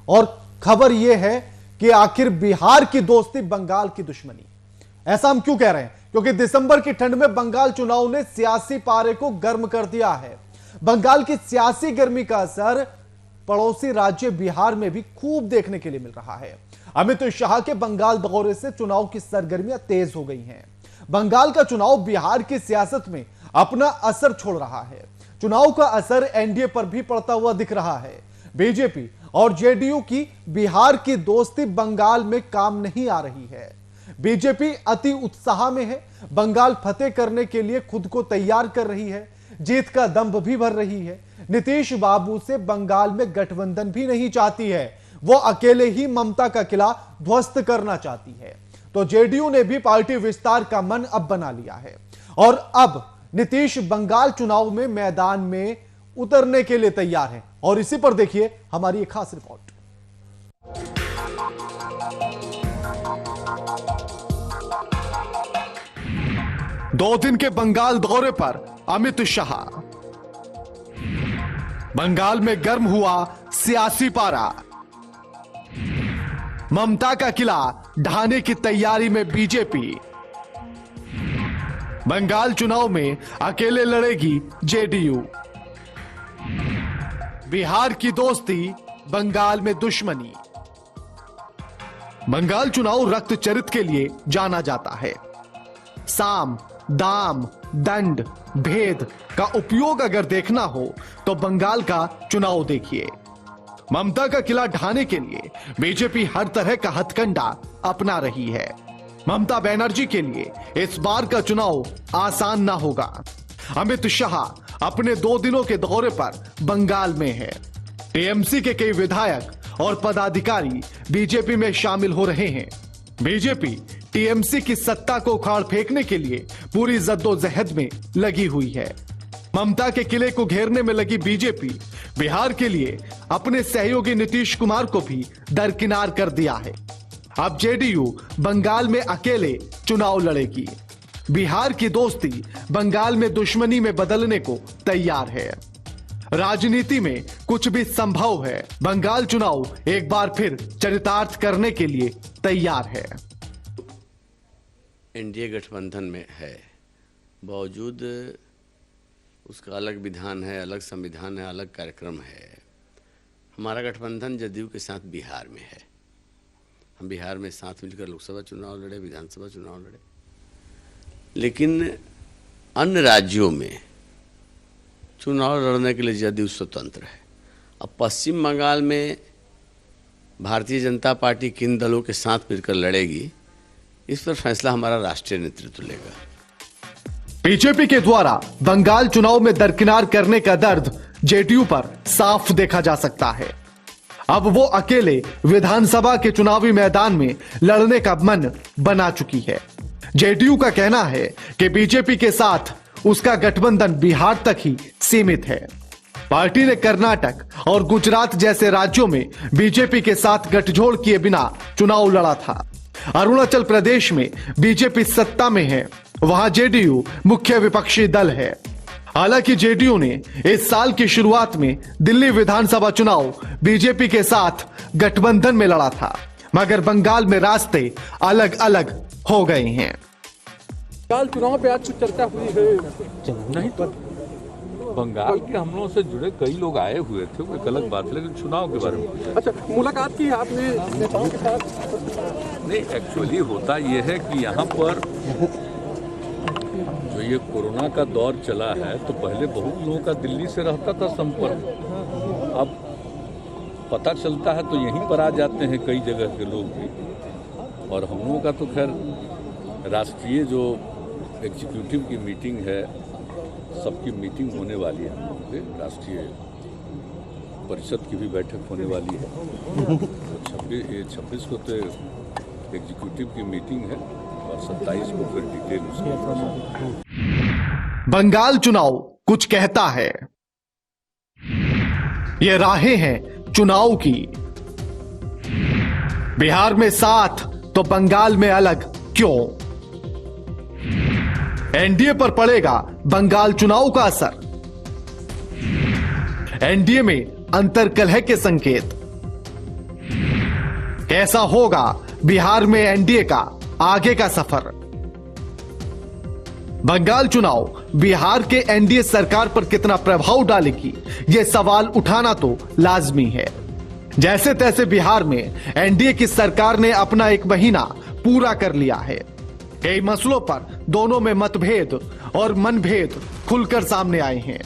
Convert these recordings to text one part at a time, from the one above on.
और खबर यह है कि आखिर बिहार की दोस्ती बंगाल की दुश्मनी। ऐसा हम क्यों कह रहे हैं? क्योंकि दिसंबर की ठंड में बंगाल चुनाव ने सियासी पारे को गर्म कर दिया है। बंगाल की सियासी गर्मी का असर पड़ोसी राज्य बिहार में भी खूब देखने के लिए मिल रहा है। अमित शाह के बंगाल दौरे से चुनाव की सरगर्मियां तेज हो गई हैं। बंगाल का चुनाव बिहार की सियासत में अपना असर छोड़ रहा है। चुनाव का असर एनडीए पर भी पड़ता हुआ दिख रहा है। बीजेपी और जेडीयू की बिहार की दोस्ती बंगाल में काम नहीं आ रही है। बीजेपी अति उत्साह में है, बंगाल फतेह करने के लिए खुद को तैयार कर रही है, जीत का दंभ भी भर रही है। नीतीश बाबू से बंगाल में गठबंधन भी नहीं चाहती है, वो अकेले ही ममता का किला ध्वस्त करना चाहती है। तो जेडीयू ने भी पार्टी विस्तार का मन अब बना लिया है और अब नीतीश बंगाल चुनाव में मैदान में उतरने के लिए तैयार है। और इसी पर देखिए हमारी एक खास रिपोर्ट। दो दिन के बंगाल दौरे पर अमित शाह। बंगाल में गर्म हुआ सियासी पारा। ममता का किला ढाने की तैयारी में बीजेपी। बंगाल चुनाव में अकेले लड़ेगी जेडीयू। बिहार की दोस्ती बंगाल में दुश्मनी। बंगाल चुनाव रक्तचरित के लिए जाना जाता है। साम, दाम, दंड, भेद का उपयोग अगर देखना हो तो बंगाल का चुनाव देखिए। ममता का किला ढाने के लिए बीजेपी हर तरह का हथकंडा अपना रही है। ममता बनर्जी के लिए इस बार का चुनाव आसान ना होगा। अमित शाह अपने 2 दिनों के दौरे पर बंगाल में है। टीएमसी के कई विधायक और पदाधिकारी बीजेपी में शामिल हो रहे हैं। बीजेपी टीएमसी की सत्ता को उखाड़ फेंकने के लिए पूरी जद्दोजहद में लगी हुई है। ममता के किले को घेरने में लगी बीजेपी बिहार के लिए अपने सहयोगी नीतीश कुमार को भी दरकिनार कर दिया है। अब जेडीयू बंगाल में अकेले चुनाव लड़ेगी। बिहार की दोस्ती बंगाल में दुश्मनी में बदलने को तैयार है। राजनीति में कुछ भी संभव है। बंगाल चुनाव एक बार फिर चरितार्थ करने के लिए तैयार है। एनडीए गठबंधन में है, बावजूद उसका अलग विधान है, अलग संविधान है, अलग कार्यक्रम है। हमारा गठबंधन जदयू के साथ बिहार में है। हम बिहार में साथ मिलकर लोकसभा चुनाव लड़े, विधानसभा चुनाव लड़े, लेकिन अन्य राज्यों में चुनाव लड़ने के लिए जदयू स्वतंत्र है। अब पश्चिम बंगाल में भारतीय जनता पार्टी किन दलों के साथ मिलकर लड़ेगी, इस पर फैसला हमारा राष्ट्रीय नेतृत्व लेगा। बीजेपी के द्वारा बंगाल चुनाव में दरकिनार करने का दर्द जेडीयू पर साफ देखा जा सकता है। अब वो अकेले विधानसभा के चुनावी मैदान में लड़ने का मन बना चुकी है। जेडीयू का कहना है कि बीजेपी के साथ उसका गठबंधन बिहार तक ही सीमित है। पार्टी ने कर्नाटक और गुजरात जैसे राज्यों में बीजेपी के साथ गठजोड़ किए बिना चुनाव लड़ा था। अरुणाचल प्रदेश में बीजेपी सत्ता में है, वहां जेडीयू मुख्य विपक्षी दल है। हालांकि जेडीयू ने इस साल की शुरुआत में दिल्ली विधानसभा चुनाव बीजेपी के साथ गठबंधन में लड़ा था, मगर बंगाल में रास्ते अलग अलग हो गए हैं। बंगाल चुनाव पे आज चर्चा हुई है नहीं, तो बंगाल के हमलों से जुड़े कई लोग आए हुए थे, वो एक अलग बात है, लेकिन चुनाव के बारे में अच्छा मुलाकात की आपने नेताओं के साथ? नहीं, एक्चुअली होता ये है कि यहाँ पर जो ये कोरोना का दौर चला है, तो पहले बहुत लोगों का दिल्ली से रहता था संपर्क। अब पता चलता है तो यहीं पर आ जाते हैं कई जगह के लोग भी। और हम लोगों का तो खैर राष्ट्रीय जो एग्जीक्यूटिव की मीटिंग है, सबकी मीटिंग होने वाली है, राष्ट्रीय परिषद की भी बैठक होने वाली है। तो 26 को तो एग्जीक्यूटिव की मीटिंग है और 27 को फिर डिटेल उसकी। बंगाल चुनाव कुछ कहता है। ये राहें हैं चुनाव की। बिहार में साथ तो बंगाल में अलग क्यों? एनडीए पर पड़ेगा बंगाल चुनाव का असर। एनडीए में अंतर्कलह के संकेत। कैसा होगा बिहार में एनडीए का आगे का सफर? बंगाल चुनाव बिहार के एनडीए सरकार पर कितना प्रभाव डालेगी, यह सवाल उठाना तो लाजमी है। जैसे तैसे बिहार में एनडीए की सरकार ने अपना 1 महीना पूरा कर लिया है। कई मसलों पर दोनों में मतभेद और मनभेद खुलकर सामने आए हैं।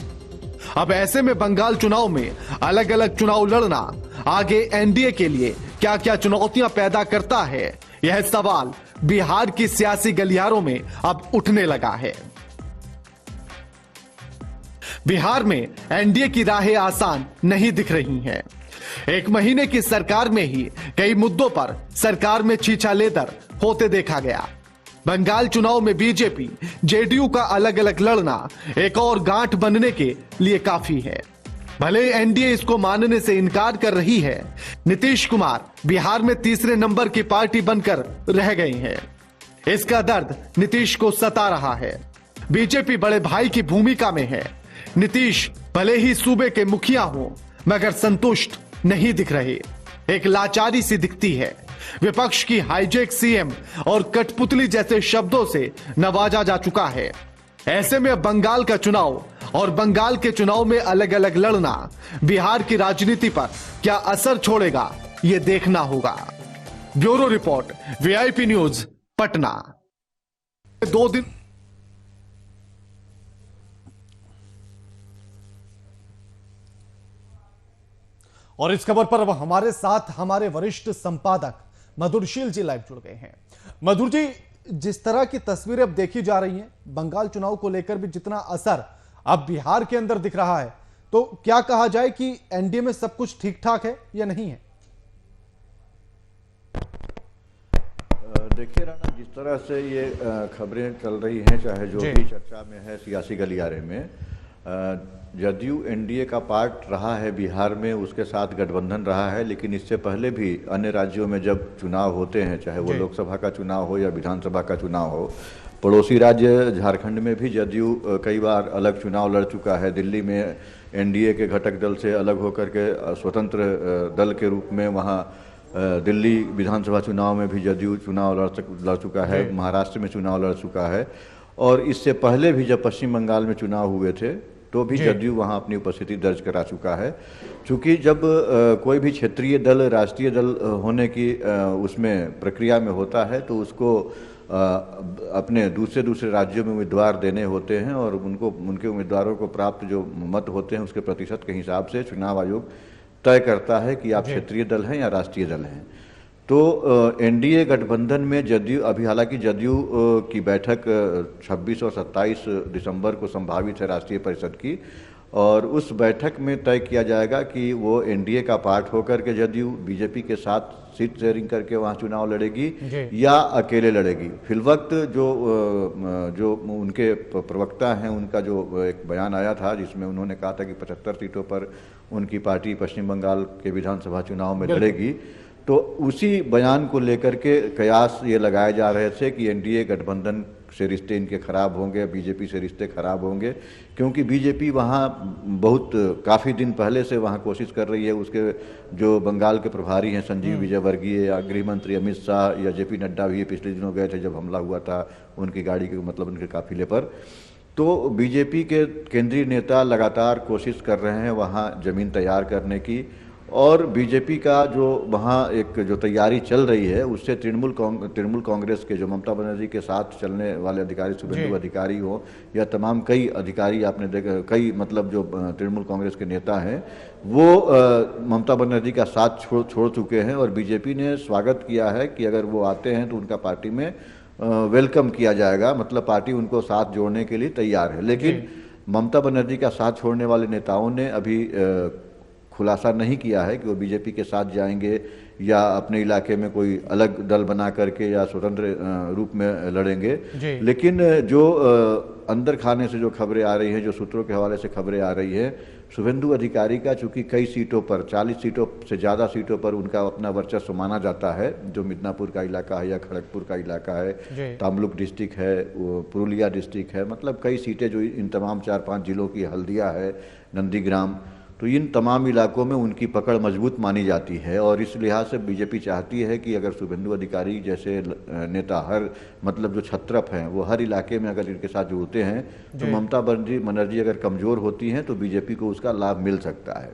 अब ऐसे में बंगाल चुनाव में अलग अलग चुनाव लड़ना आगे एनडीए के लिए क्या क्या चुनौतियां पैदा करता है, यह सवाल बिहार की सियासी गलियारों में अब उठने लगा है। बिहार में एनडीए की राहें आसान नहीं दिख रही हैं। 1 महीने की सरकार में ही कई मुद्दों पर सरकार में छीछालेदर होते देखा गया। बंगाल चुनाव में बीजेपी जेडीयू का अलग अलग लड़ना एक और गांठ बनने के लिए काफी है। भले एनडीए इसको मानने से इनकार कर रही है, नीतीश कुमार बिहार में तीसरे नंबर की पार्टी बनकर रह गए हैं। इसका दर्द नीतीश को सता रहा है। बीजेपी बड़े भाई की भूमिका में है। नीतीश भले ही सूबे के मुखिया हो, मगर संतुष्ट नहीं दिख रहे। एक लाचारी सी दिखती है। विपक्ष की हाईजेक सीएम और कठपुतली जैसे शब्दों से नवाजा जा चुका है। ऐसे में बंगाल का चुनाव और बंगाल के चुनाव में अलग अलग लड़ना बिहार की राजनीति पर क्या असर छोड़ेगा, यह देखना होगा। Bureau report, VIP news, Patna. 2 दिन और इस खबर पर अब हमारे साथ हमारे वरिष्ठ संपादक मधुरशील जी लाइव जुड़ गए हैं। मधुर जी, जिस तरह की तस्वीरें अब देखी जा रही हैं, बंगाल चुनाव को लेकर भी जितना असर अब बिहार के अंदर दिख रहा है, तो क्या कहा जाए कि एनडीए में सब कुछ ठीक ठाक है या नहीं है? देखिए राणा, जिस तरह से ये खबरें चल रही हैं, चाहे जो भी चर्चा में है सियासी गलियारे में, जदयू एनडीए का पार्ट रहा है बिहार में, उसके साथ गठबंधन रहा है। लेकिन इससे पहले भी अन्य राज्यों में जब चुनाव होते हैं, चाहे वो लोकसभा का चुनाव हो या विधानसभा का चुनाव हो, पड़ोसी राज्य झारखंड में भी जदयू कई बार अलग चुनाव लड़ चुका है। दिल्ली में एनडीए के घटक दल से अलग होकर के स्वतंत्र दल के रूप में वहाँ दिल्ली विधानसभा चुनाव में भी जदयू चुनाव लड़ चुका है। महाराष्ट्र में चुनाव लड़ चुका है। और इससे पहले भी जब पश्चिम बंगाल में चुनाव हुए थे तो भी जदयू वहाँ अपनी उपस्थिति दर्ज करा चुका है। चूँकि जब कोई भी क्षेत्रीय दल राष्ट्रीय दल होने की उसमें प्रक्रिया में होता है, तो उसको अपने दूसरे राज्यों में उम्मीदवार देने होते हैं और उनके उम्मीदवारों को प्राप्त जो मत होते हैं उसके प्रतिशत के हिसाब से चुनाव आयोग तय करता है कि आप क्षेत्रीय दल हैं या राष्ट्रीय दल हैं। तो एनडीए गठबंधन में जदयू, अभी हालांकि जदयू की बैठक 26 और 27 दिसंबर को संभावित है राष्ट्रीय परिषद की, और उस बैठक में तय किया जाएगा कि वो एनडीए का पार्ट होकर के जदयू बीजेपी के साथ सीट शेयरिंग करके वहाँ चुनाव लड़ेगी या अकेले लड़ेगी। फिलवक्त जो उनके प्रवक्ता हैं, उनका जो एक बयान आया था जिसमें उन्होंने कहा था कि 75 सीटों पर उनकी पार्टी पश्चिम बंगाल के विधानसभा चुनाव में लड़ेगी। तो उसी बयान को लेकर के कयास ये लगाए जा रहे थे कि एनडीए गठबंधन से रिश्ते इनके खराब होंगे, बीजेपी से रिश्ते खराब होंगे, क्योंकि बीजेपी वहाँ काफ़ी दिन पहले से वहाँ कोशिश कर रही है। उसके जो बंगाल के प्रभारी हैं संजीव विजयवर्गीय या गृह मंत्री अमित शाह या जेपी नड्डा भी पिछले दिनों गए थे जब हमला हुआ था उनकी गाड़ी के, मतलब उनके काफिले पर। तो बीजेपी के केंद्रीय नेता लगातार कोशिश कर रहे हैं वहाँ ज़मीन तैयार करने की, और बीजेपी का जो वहाँ एक जो तैयारी चल रही है उससे तृणमूल कांग्रेस के जो ममता बनर्जी के साथ चलने वाले अधिकारी, शुभेंदु अधिकारी हो या तमाम कई अधिकारी आपने देखा, कई मतलब जो तृणमूल कांग्रेस के नेता हैं वो ममता बनर्जी का साथ छोड़ चुके हैं। और बीजेपी ने स्वागत किया है कि अगर वो आते हैं तो उनका पार्टी में वेलकम किया जाएगा, मतलब पार्टी उनको साथ जोड़ने के लिए तैयार है। लेकिन ममता बनर्जी का साथ छोड़ने वाले नेताओं ने अभी खुलासा नहीं किया है कि वो बीजेपी के साथ जाएंगे या अपने इलाके में कोई अलग दल बना करके या स्वतंत्र रूप में लड़ेंगे। लेकिन जो अंदर खाने से जो खबरें आ रही हैं, जो सूत्रों के हवाले से खबरें आ रही है, शुभेंदु अधिकारी का चूंकि कई सीटों पर 40 सीटों से ज़्यादा सीटों पर उनका अपना वर्चस्व माना जाता है, जो मिदनापुर का इलाका है या खड़गपुर का इलाका है, तमलुक डिस्ट्रिक्ट है, पुरुलिया डिस्ट्रिक्ट है, मतलब कई सीटें जो इन तमाम 4-5 जिलों की, हल्दिया है, नंदीग्राम, तो इन तमाम इलाकों में उनकी पकड़ मजबूत मानी जाती है। और इस लिहाज से बीजेपी चाहती है कि अगर शुभेंदु अधिकारी जैसे नेता हर मतलब जो छत्रप हैं वो हर इलाके में अगर इनके साथ जुड़ते हैं तो ममता बनर्जी अगर कमज़ोर होती हैं तो बीजेपी को उसका लाभ मिल सकता है।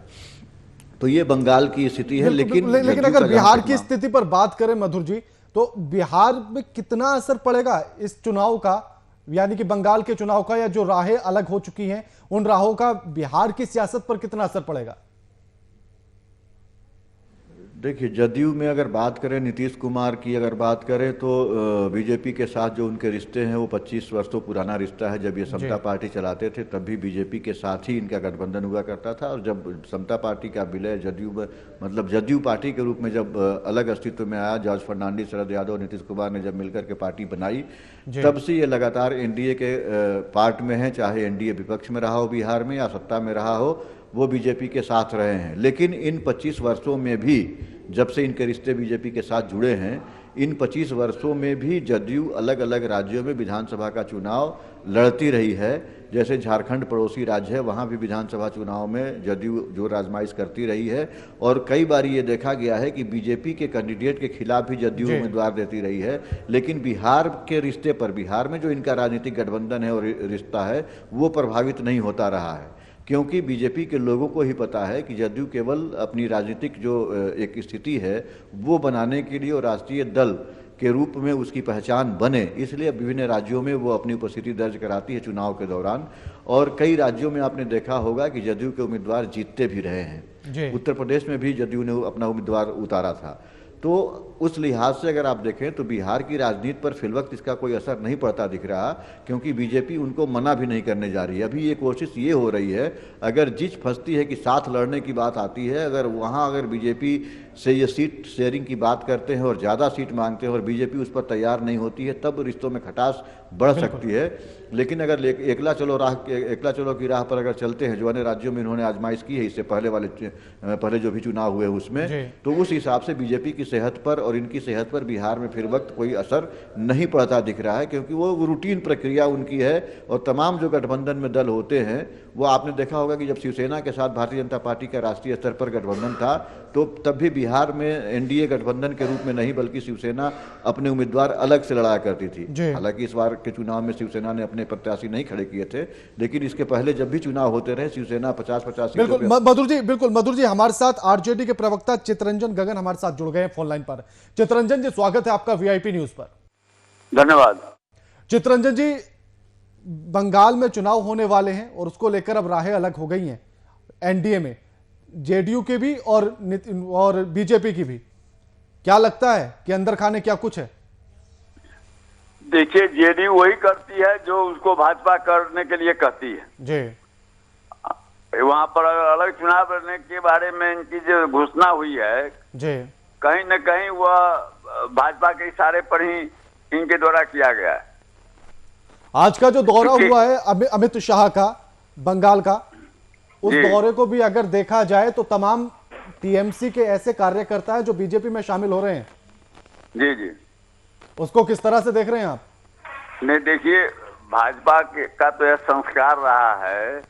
तो ये बंगाल की स्थिति है। लेकिन अगर बिहार की स्थिति पर बात करें मधुर जी, तो बिहार में कितना असर पड़ेगा इस चुनाव का, यानी कि बंगाल के चुनाव का, या जो राहें अलग हो चुकी हैं उन राहों का बिहार की सियासत पर कितना असर पड़ेगा? देखिए, जदयू में अगर बात करें, नीतीश कुमार की अगर बात करें तो बीजेपी के साथ जो उनके रिश्ते हैं वो 25 वर्षों पुराना रिश्ता है। जब ये समता पार्टी चलाते थे तब भी बीजेपी के साथ ही इनका गठबंधन हुआ करता था, और जब समता पार्टी का विलय जदयू में मतलब जदयू पार्टी के रूप में जब अलग अस्तित्व में आया, जॉर्ज फर्नांडिस, शरद यादव, नीतीश कुमार ने जब मिलकर के पार्टी बनाई, तब से ये लगातार एनडीए के पार्ट में है। चाहे एनडीए विपक्ष में रहा हो बिहार में या सत्ता में रहा हो, वो बीजेपी के साथ रहे हैं। लेकिन इन 25 वर्षों में भी, जब से इनके रिश्ते बीजेपी के साथ जुड़े हैं, इन 25 वर्षों में भी जदयू अलग अलग राज्यों में विधानसभा का चुनाव लड़ती रही है। जैसे झारखंड पड़ोसी राज्य है, वहाँ भी विधानसभा चुनाव में जदयू जोर आजमाइश करती रही है, और कई बार ये देखा गया है कि बीजेपी के कैंडिडेट के खिलाफ भी जदयू उम्मीदवार देती रही है। लेकिन बिहार के रिश्ते पर, बिहार में जो इनका राजनीतिक गठबंधन है और रिश्ता है, वो प्रभावित नहीं होता रहा है, क्योंकि बीजेपी के लोगों को ही पता है कि जदयू केवल अपनी राजनीतिक जो एक स्थिति है वो बनाने के लिए और राष्ट्रीय दल के रूप में उसकी पहचान बने, इसलिए विभिन्न राज्यों में वो अपनी उपस्थिति दर्ज कराती है चुनाव के दौरान। और कई राज्यों में आपने देखा होगा कि जदयू के उम्मीदवार जीतते भी रहे हैं। उत्तर प्रदेश में भी जदयू ने अपना उम्मीदवार उतारा था। तो उस लिहाज से अगर आप देखें तो बिहार की राजनीति पर फिलवक्त इसका कोई असर नहीं पड़ता दिख रहा, क्योंकि बीजेपी उनको मना भी नहीं करने जा रही है। अभी ये कोशिश ये हो रही है, अगर जिस फंसती है कि साथ लड़ने की बात आती है, अगर वहाँ अगर बीजेपी से ये सीट शेयरिंग की बात करते हैं और ज़्यादा सीट मांगते हैं और बीजेपी उस पर तैयार नहीं होती है, तब रिश्तों में खटास बढ़ सकती है। लेकिन अगर एकला चलो की राह पर अगर चलते हैं, जो अन्य राज्यों में इन्होंने आजमाइश की है इससे पहले जो भी चुनाव हुए उसमें, तो उस हिसाब से बीजेपी की सेहत पर और इनकी सेहत पर बिहार में फिर वक्त कोई असर नहीं पड़ता दिख रहा है, क्योंकि वो रूटीन प्रक्रिया उनकी है। और तमाम जो गठबंधन में दल होते हैं, वो आपने देखा होगा कि जब शिवसेना के साथ भारतीय जनता पार्टी का राष्ट्रीय स्तर पर गठबंधन था, तो तब भी बिहार में एनडीए गठबंधन के रूप में नहीं बल्कि शिवसेना अपने उम्मीदवार अलग से लड़ाया करती थी। हालांकि इस बार के चुनाव में शिवसेना ने अपने प्रत्याशी नहीं खड़े किए थे, लेकिन इसके पहले जब भी चुनाव होते रहे शिवसेना 50-50 सीटों पे। मधुर जी, हमारे साथ आरजेडी के प्रवक्ता चितरंजन गगन हमारे साथ जुड़ गए हैं फोन लाइन पर। चितरंजन जी, स्वागत है आपका वीआईपी न्यूज पर। धन्यवाद। चितरंजन जी, बंगाल में चुनाव होने वाले हैं और उसको लेकर अब राहें अलग हो गई हैं एनडीए में, जेडीयू के भी और बीजेपी की भी। क्या लगता है कि अंदर खाने क्या कुछ है? देखिए, जेडीयू वही करती है जो उसको भाजपा करने के लिए कहती है जी। वहां पर अलग चुनाव लड़ने के बारे में इनकी जो घोषणा हुई है जी, कहीं न कहीं वह भाजपा के इशारे पर ही इनके द्वारा किया गया है। आज का जो दौरा हुआ है अमित शाह का बंगाल का, उस दौरे को भी अगर देखा जाए तो तमाम टीएमसी के ऐसे कार्यकर्ता है जो बीजेपी में शामिल हो रहे हैं। जी जी, उसको किस तरह से देख रहे हैं आप? नहीं, देखिए, भाजपा का तो यह संस्कार रहा है,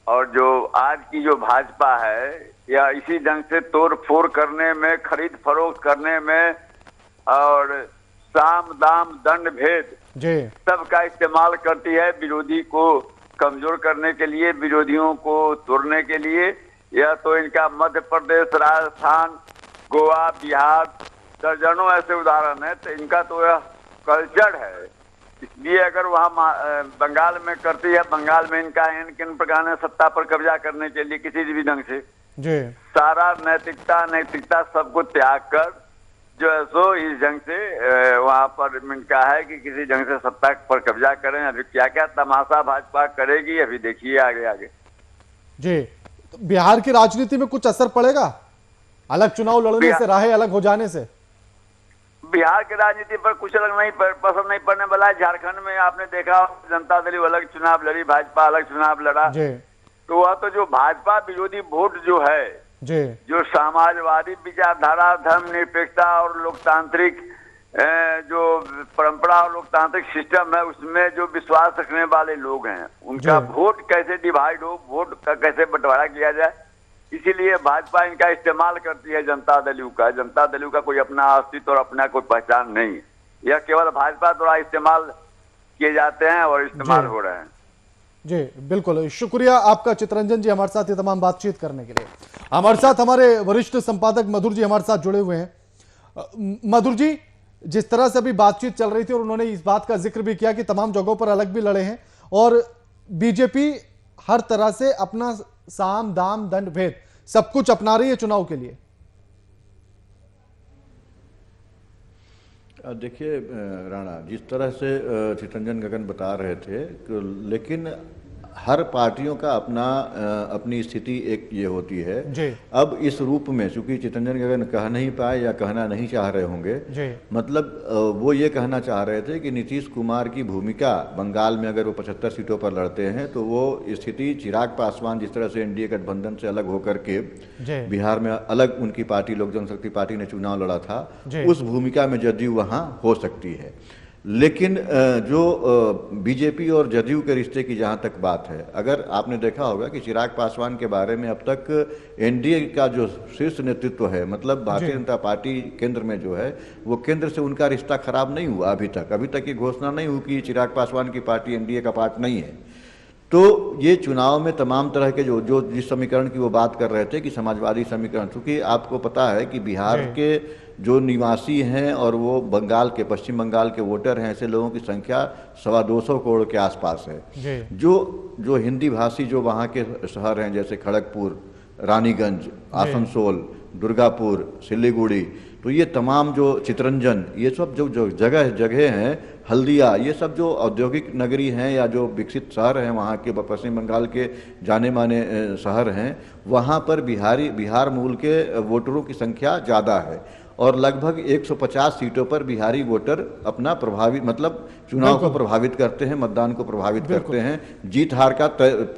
और जो आज की जो भाजपा है या इसी ढंग से तोड़ फोड़ करने में, खरीद फरोख्त करने में और साम दाम दंड भेद सबका इस्तेमाल करती है विरोधी को कमजोर करने के लिए, विरोधियों को तोड़ने के लिए। यह तो इनका मध्य प्रदेश, राजस्थान, गोवा, बिहार, दर्जनों ऐसे उदाहरण है। तो इनका तो यह कल्चर है। इसलिए अगर वहाँ बंगाल में करती है, बंगाल में इनका किन प्रकार ने सत्ता पर कब्जा करने के लिए किसी भी ढंग से सारा नैतिकता सबको त्याग कर जो है सो इस ढंग से वहाँ पर इनका है कि किसी ढंग से सत्ता पर कब्जा करें। अभी क्या क्या तमाशा भाजपा करेगी, अभी देखिए आगे आगे। जी, तो बिहार की राजनीति में कुछ असर पड़ेगा अलग चुनाव लड़ने से, राहें अलग हो जाने से? बिहार की राजनीति पर कुछ अलग नहीं पसंद नहीं पड़ने वाला है। झारखंड में आपने देखा, जनता दल अलग चुनाव लड़ी, भाजपा अलग चुनाव लड़ा। तो वह तो जो भाजपा विरोधी वोट जो है, जो समाजवादी विचारधारा, धर्मनिरपेक्षता और लोकतांत्रिक जो परंपरा और लोकतांत्रिक सिस्टम है, उसमें जो विश्वास रखने वाले लोग हैं, उनका वोट कैसे डिवाइड हो, वोट का कैसे बंटवारा किया जाए, इसीलिए भाजपा इनका इस्तेमाल करती है, जनता दल यू का। जनता दल यू का कोई अपना अस्तित्व और अपना कोई पहचान नहीं है। यह केवल भाजपा द्वारा इस्तेमाल किए जाते हैं और इस्तेमाल हो रहे हैं। जी बिल्कुल, शुक्रिया आपका चितरंजन जी हमारे साथ ये तमाम बातचीत करने के लिए। हमारे साथ हमारे वरिष्ठ संपादक मधुर जी हमारे साथ जुड़े हुए हैं। मधुर जी, जिस तरह से अभी बातचीत चल रही थी और उन्होंने इस बात का जिक्र भी किया कि तमाम जगहों पर अलग भी लड़े हैं और बीजेपी हर तरह से अपना साम दाम दंड भेद सब कुछ अपना रही है चुनाव के लिए। देखिए राणा, जिस तरह से चितरंजन गगन बता रहे थे, लेकिन हर पार्टियों का अपनी स्थिति एक ये होती है जी। अब इस रूप में चूंकि चितरंजन गगन कह नहीं पाए या कहना नहीं चाह रहे होंगे जी। मतलब वो ये कहना चाह रहे थे कि नीतीश कुमार की भूमिका बंगाल में अगर वो 75 सीटों पर लड़ते हैं तो वो स्थिति चिराग पासवान जिस तरह से एनडीए गठबंधन से अलग होकर के बिहार में अलग उनकी पार्टी लोक जनशक्ति पार्टी ने चुनाव लड़ा था, उस भूमिका में जदयू वहाँ हो सकती है। लेकिन जो बीजेपी और जदयू के रिश्ते की जहाँ तक बात है, अगर आपने देखा होगा कि चिराग पासवान के बारे में अब तक एनडीए का जो शीर्ष नेतृत्व है, मतलब भारतीय जनता पार्टी केंद्र में जो है, वो केंद्र से उनका रिश्ता खराब नहीं हुआ अभी तक ये घोषणा नहीं हुई कि चिराग पासवान की पार्टी एनडीए का पार्ट नहीं है। तो ये चुनाव में तमाम तरह के जो जिस समीकरण की वो बात कर रहे थे कि समाजवादी समीकरण, क्योंकि आपको पता है कि बिहार के जो निवासी हैं और वो बंगाल के पश्चिम बंगाल के वोटर हैं, ऐसे लोगों की संख्या 225 करोड़ के आसपास है। जो हिंदी भाषी जो वहाँ के शहर हैं जैसे खड़गपुर, रानीगंज, आसनसोल, दुर्गापुर, सिलीगुड़ी, तो ये तमाम जो चितरंजन, ये सब जो जगह हैं, हल्दिया, ये सब जो औद्योगिक नगरी हैं या जो विकसित शहर हैं वहाँ के पश्चिम बंगाल के जाने माने शहर हैं, वहाँ पर बिहार मूल के वोटरों की संख्या ज़्यादा है और लगभग 150 सीटों पर बिहारी वोटर अपना मतलब चुनाव को प्रभावित करते हैं, मतदान को प्रभावित करते हैं, जीत हार का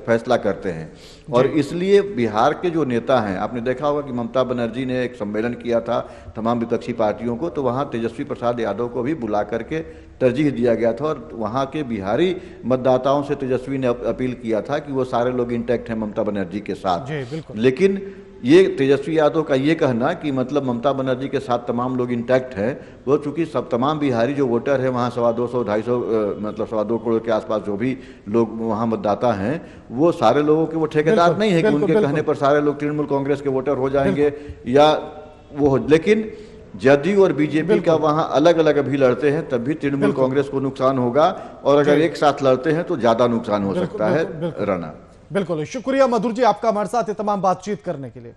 फैसला करते हैं। और इसलिए बिहार के जो नेता हैं, आपने देखा होगा कि ममता बनर्जी ने एक सम्मेलन किया था तमाम विपक्षी पार्टियों को, तो वहाँ तेजस्वी प्रसाद यादव को भी बुला करके तरजीह दिया गया था और वहाँ के बिहारी मतदाताओं से तेजस्वी ने अपील किया था कि वो सारे लोग इंटैक्ट हैं ममता बनर्जी के साथ। लेकिन ये तेजस्वी यादव का ये कहना कि मतलब ममता बनर्जी के साथ तमाम लोग इंटैक्ट हैं, वो चूंकि सब तमाम बिहारी जो वोटर है वहाँ 250-250 मतलब 2.25 करोड़ के आसपास जो भी लोग वहाँ मतदाता हैं, वो सारे लोगों के वो ठेकेदार नहीं है कि उनके कहने पर सारे लोग तृणमूल कांग्रेस के वोटर हो जाएंगे या वो। लेकिन जदयू और बीजेपी का वहाँ अलग अलग अभी लड़ते हैं, तब भी तृणमूल कांग्रेस को नुकसान होगा और अगर एक साथ लड़ते हैं तो ज्यादा नुकसान हो सकता है। राणा, बिल्कुल शुक्रिया मधुर जी आपका हमारे साथ ये तमाम बातचीत करने के लिए।